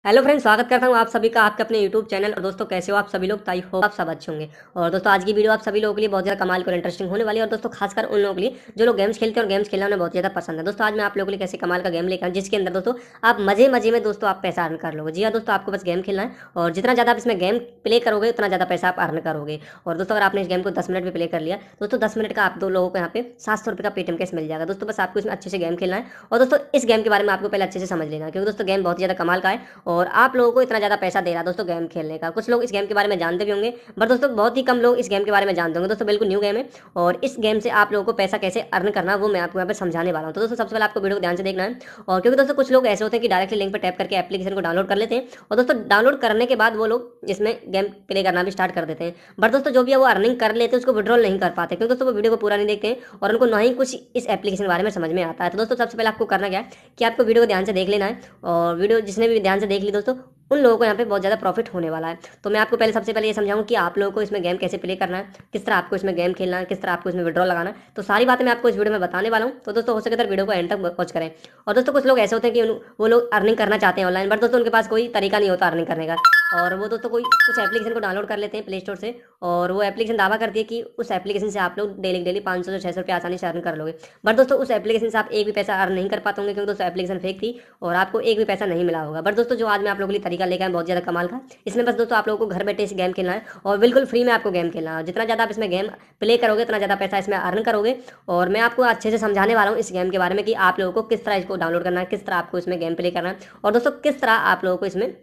Hello friends, स्वागत करता हूँ आप सभी का आपके अपने यूट्यूब चैनल। और दोस्तों कैसे हो आप सभी लोग? आई होप आप सब अच्छे होंगे। और दोस्तों आज की वीडियो आप सभी लोगों के लिए बहुत ज़्यादा कमाल और इंटरेस्टिंग होने वाली है। और दोस्तों खासकर उन लोगों के लिए जो लोग गेम्स खेलते हैं और गेम्स खेलना उन्हें बहुत ज़्यादा पसंद है। दोस्तों आज मैं आप लोगों के लिए कैसे कमाल का गेम लेकर आऊं, जिसके अंदर दोस्तों आप मजे मजे में दोस्तों आप पैसा अर्न कर लोगे। जी हाँ दोस्तों, आपको बस गेम खेलना है और जितना ज़्यादा आप इसमें गेम प्ले करोगे उतना ज़्यादा पैसा आप अर्न करोगे। और दोस्तों अगर आपने इस गेम को 10 मिनट में प्ले कर लिया दोस्तों 10 मिनट का आप दो लोगों को यहाँ पे 700 रुपये का पेटीएम कैश मिल जाएगा। दोस्तों बस आपको इसमें अच्छे से गेम खेलना है। और दोस्तों इस गेम के बारे में आपको पहले अच्छे से समझ लेना है, क्योंकि दोस्तों गेम बहुत ज़्यादा कमाल का है और आप लोगों को इतना ज़्यादा पैसा दे रहा है दोस्तों गेम खेलने का। कुछ लोग इस गेम के बारे में जानते भी होंगे, बट दोस्तों बहुत ही कम लोग इस गेम के बारे में जानते होंगे। दोस्तों बिल्कुल न्यू गेम है और इस गेम से आप लोगों को पैसा कैसे अर्न करना है वो मैं आपको यहाँ पे समझाने वाला हूँ। तो दोस्तों सबसे पहले आपको वीडियो को ध्यान से देखना है। और क्योंकि दोस्तों कुछ लोग ऐसे होते हैं कि डायरेक्टली लिंक पर टैप करके एप्लीकेशन को डाउनलोड कर लेते हैं और दोस्तों डाउनलोड करने के बाद वो लोग इसमें गेम प्ले करना भी स्टार्ट कर देते हैं। बट दोस्तों जो भी है वो अर्निंग कर लेते हैं उसको विड्रॉल नहीं कर पाते, क्योंकि दोस्तों वो वीडियो को पूरा नहीं देखते हैं और उनको ना ही कुछ इस एप्लीकेशन के बारे में समझ में आता है। तो दोस्तों सबसे पहले आपको करना क्या है कि आपको वीडियो को ध्यान से देख लेना है। और वीडियो जिसने भी ध्यान से देख ली दोस्तों उन लोगों को यहाँ पे बहुत ज़्यादा प्रॉफिट होने वाला है। तो मैं आपको पहले सबसे पहले ये समझाऊं कि आप लोगों को इसमें गेम कैसे प्ले करना है, किस तरह आपको इसमें गेम खेलना है, किस तरह आपको इसमें विड्रॉल लगाना है। तो सारी बातें मैं आपको इस वीडियो में बताने वाला हूँ। तो दोस्तों हो सके तो वीडियो को एंड तक वॉच करें। और दोस्तों कुछ लोग ऐसे होते हैं कि वो लोग अर्निंग करना चाहते हैं ऑनलाइन, बट दोस्तों उनके पास कोई तरीका नहीं होता अर्निंग करने का। और वो दोस्तों कोई कुछ एप्लीकेशन को डाउनलोड कर लेते हैं प्ले स्टोर से और वो एप्लीकेशन दावा करती है कि उस एप्लीकेशन से आप लोग डेली डेली 500 से 600 रुपये आसानी से अर्न कर लोगे। बट दोस्तों उस एप्लीकेशन से आप एक भी पैसा अर्न नहीं कर पाते होंगे, क्योंकि दोस्तों एप्लीकेशन फेक थी और आपको एक भी पैसा नहीं मिला होगा। बट दोस्तों जो आज मैं आप लोगों के लिए तरीका लेकर आया बहुत ज़्यादा कमाल का, इसमें बस दोस्तों आप लोगों को घर बैठे इस गेम खेलना है और बिल्कुल फ्री में आपको गेम खेलना है। जितना ज़्यादा आप इसमें गेम प्ले करोगे उतना ज़्यादा पैसा इसमें अर्न करोगे। और मैं आपको अच्छे से समझाने वाला हूँ इस गेम के बारे में कि आप लोगों को किस तरह इसको डाउनलोड करना है, किस तरह आपको इसमें गेम प्ले करना है और दोस्तों किस तरह आप लोगों को इसमें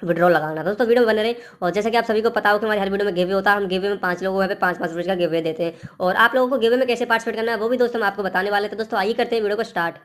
विड्रॉल लगाना है। दोस्तों वीडियो में बने रहे। और जैसा कि आप सभी को पता हो कि हमारी हर वीडियो में गिवे होता है, हम गिवे में 5 लोगों को 5-5 रुपये का गिवे देते हैं। और आप लोगों को गिवे में कैसे पार्टिसिपेट करना है वो भी दोस्तों हम आपको बताने वाले थे। दोस्तों आइए करते हैं वीडियो को स्टार्ट।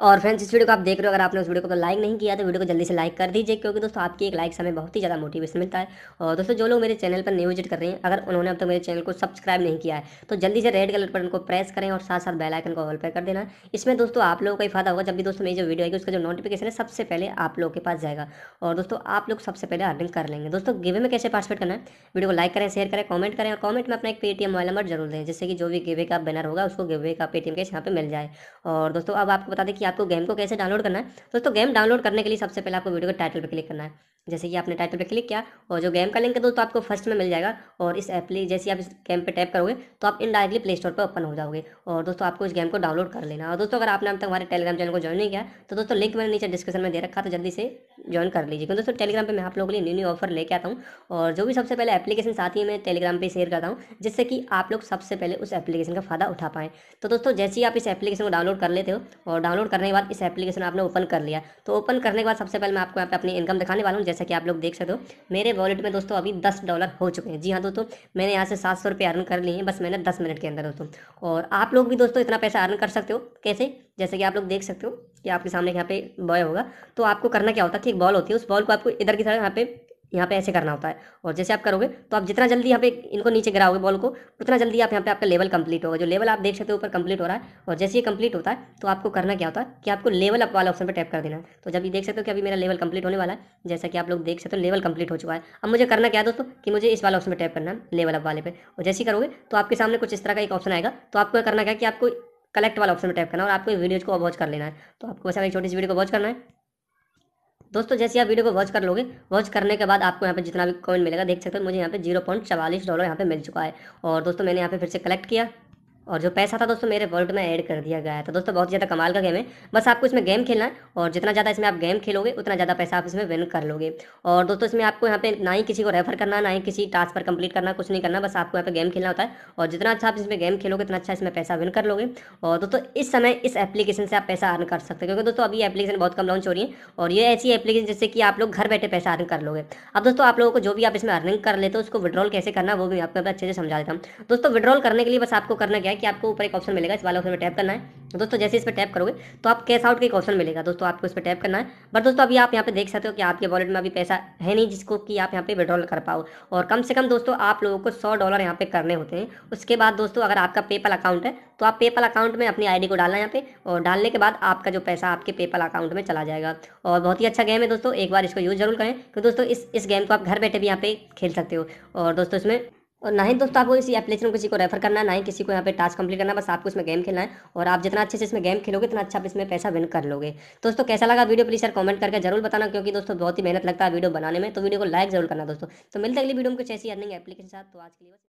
और फ्रेंड्स इस वीडियो को आप देख रहे हो, अगर आपने उस वीडियो को तो लाइक नहीं किया तो वीडियो को जल्दी से लाइक कर दीजिए, क्योंकि दोस्तों आपकी एक लाइक से हमें बहुत ही ज़्यादा मोटिवेशन मिलता है। और दोस्तों जो लोग मेरे चैनल पर न्यू विजिट कर रहे हैं, अगर उन्होंने अब तक मेरे चैनल को सब्सक्राइब नहीं किया है तो जल्दी से रेड कलर पर उनको प्रेस करें और साथ साथ बेल आइकन को ऑल पर कर देना। इसमें दोस्तों आप लोगों का ही फायदा होगा, जब भी दोस्तों मेरी जो वीडियो आएगी उसका जो नोटिफिकेशन है सबसे पहले आप लोगों के पास जाएगा और दोस्तों आप लोग सबसे पहले अर्निंग कर लेंगे। दोस्तों गिवे में कैसे पार्टिसिपेट करना है, वीडियो को लाइक करें, शेयर करें, कमेंट करें और कमेंट में अपना एक पेटीएम मोबाइल नंबर जरूर दें, जिससे कि जो भी गिवे का बैनर होगा उसको गिवे का पेटीएम कैश यहाँ पे मिल जाए। और दोस्तों अब आपको बता दें कि आपको गेम को कैसे डाउनलोड करना है। दोस्तों गेम डाउनलोड करने के लिए सबसे पहले आपको वीडियो के टाइटल पर क्लिक करना है। जैसे कि आपने टाइटल पे क्लिक किया और जो गेम का लिंक है दोस्तों आपको फर्स्ट में मिल जाएगा। और इस जैसे आप इस गेम पे टैप करोगे तो आप इनडायरेक्टली प्ले स्टोर पर ओपन हो जाओगे और दोस्तों आपको इस गेम को डाउनलोड कर लेना। और दोस्तों अगर आपने अब तक हमारे टेलीग्राम चैनल को ज्वाइन नहीं किया तो दोस्तों लिंक मैंने नीचे डिस्क्रिप्शन में दे रखा, तो जल्दी से ज्वाइन कर लीजिए, क्योंकि दोस्तों टेलीग्राम पे मैं आप लोगों के लिए न्यू ऑफर लेके आता हूँ और जो भी सबसे पहले एप्लीकेशन आती है मैं टेलीग्राम पे शेयर करता हूँ, जिससे कि आप लोग सबसे पहले उस एप्लीकेशन का फायदा उठा पाएँ। तो दोस्तों जैसे ही आप इस एप्लीकेशन को डाउनलोड कर लेते हो और डाउनलोड करने के बाद इस एप्लीकेशन आपने ओपन कर लिया, तो ओपन करने के बाद सबसे पहले मैं आपको यहाँ पे अपनी इनकम दिखाने वाला हूँ। जैसा कि आप लोग देख सकते हो मेरे वॉलेट में दोस्तों अभी $10 हो चुके हैं। जी हाँ दोस्तों, मैंने यहाँ से 700 रुपये अर्न कर लिए हैं बस मैंने 10 मिनट के अंदर दोस्तों। और आप लोग भी दोस्तों इतना पैसा अर्न कर सकते हो। कैसे? जैसे कि आप लोग देख सकते हो कि आपके सामने यहाँ पे बॉय होगा, तो आपको करना क्या होता है कि एक बॉल होती है, उस बॉल को आपको इधर की तरह यहाँ पे ऐसे करना होता है। और जैसे आप करोगे तो आप जितना जल्दी यहाँ पे इनको नीचे गिराओगे बॉल को, उतना जल्दी आप यहाँ पे आपका लेवल कंप्लीट होगा। जो लेवल आप देख सकते हो ऊपर कंप्लीट हो रहा है। और जैसे ये कंप्लीट होता है तो आपको करना क्या होता है कि आपको लेवल अप वाला ऑप्शन पे टैप कर देना है। तो जब ये देख सकते हो कि अभी मेरा लेवल कंप्लीट होने वाला है, जैसा कि आप लोग देख सकते हो लेवल कंप्लीट हो चुका है। अब मुझे करना क्या है दोस्तों कि मुझे इस वाला ऑप्शन पे टैप करना है, लेवल अप वाले पे। और जैसे ही करोगे तो आपके सामने कुछ इस तरह का एक ऑप्शन आएगा, तो आपको करना क्या है कि आपको कलेक्ट वाला ऑप्शन पे टैप करना है और आपको वीडियोज को वॉच कर लेना है। तो आपको वैसे एक छोटी सी वीडियो को वॉच करना है। दोस्तों जैसे आप वीडियो को वॉच कर लोगे, वॉच करने के बाद आपको यहाँ पे जितना भी कॉइन मिलेगा देख सकते हो, मुझे यहाँ पे $0.44 यहाँ पे मिल चुका है। और दोस्तों मैंने यहाँ पे फिर से कलेक्ट किया और जो पैसा था दोस्तों मेरे वॉलेट में ऐड कर दिया गया है। तो दोस्तों बहुत ज़्यादा कमाल का गेम है, बस आपको इसमें गेम खेलना है और जितना ज़्यादा इसमें आप गेम खेलोगे उतना ज़्यादा पैसा आप इसमें विन कर लोगे। और दोस्तों इसमें आपको यहाँ पे ना ही किसी को रेफर करना, ना ही किसी टास्क पर कंप्लीट करना, कुछ नहीं करना, बस आपको यहाँ पे गेम खेलना होता है। और जितना अच्छा आप इसमें गेम खेलोगे उतना अच्छा इसमें पैसा विन कर लोगे। और दोस्तों इस समय इस एप्लीकेशन से आप पैसा अर्न कर सकते हैं, क्योंकि दोस्तों अभी एप्लीकेशन बहुत कम लॉन्च हो रही है और ये ऐसी एप्लीकेशन जिससे कि आप लोग घर बैठे पैसा अर्न कर लोगे। अब दोस्तों आप लोगों को जो भी आप इसमें अर्निंग कर लेते हो उसको विड्रॉल कैसे करना वो भी आपको अच्छे से समझा देता हूँ। दोस्तों विड्रॉल करने के लिए बस आपको करना क्या है कि आपको ऊपर एक ऑप्शन मिलेगा, इस वाला ऑप्शन पे टैप करना है। दोस्तों जैसे इस पे टैप करोगे तो आप कैश आउट का एक ऑप्शन मिलेगा, दोस्तों आपको इस पे टैप करना है। बट दोस्तों अभी आप यहाँ पे देख सकते हो कि आपके वॉलेट में अभी पैसा है नहीं जिसको कि आप यहाँ पे विड्रॉल कर पाओ। और कम से कम दोस्तों आप लोगों को $100 यहाँ पे करने होते हैं। उसके बाद दोस्तों अगर आपका पेपल अकाउंट है तो आप पेपल अकाउंट में अपनी आईडी को डालना है यहाँ पे, और डालने के बाद आपका जो पैसा आपके पेपल अकाउंट में चला जाएगा। और बहुत ही अच्छा गेम है दोस्तों, एक बार इसको यूज़ जरूर करें, क्योंकि दोस्तों इस गेम को आप घर बैठे भी यहाँ पे खेल सकते हो। और दोस्तों इसमें और ना ही दोस्तों आपको इसी एप्लीकेशन को किसी को रेफर करना है, ना ही किसी को यहाँ पे टास्क कंप्लीट करना है, बस आपको इसमें गेम खेलना है और आप जितना अच्छे से इसमें गेम खेलोगे उतना अच्छा आप इसमें पैसा विन कर लोगे। दोस्तों कैसा लगा वीडियो प्लीज यार कमेंट करके जरूर बताना, क्योंकि दोस्तों बहुत ही मेहनत लगता है वीडियो बनाने में, तो वीडियो को लाइक जरूर करना दोस्तों। तो मिलते हैं अगली वीडियो में कुछ ऐसी अर्निंग एप्लीकेशन के साथ। तो आज के लिए बस।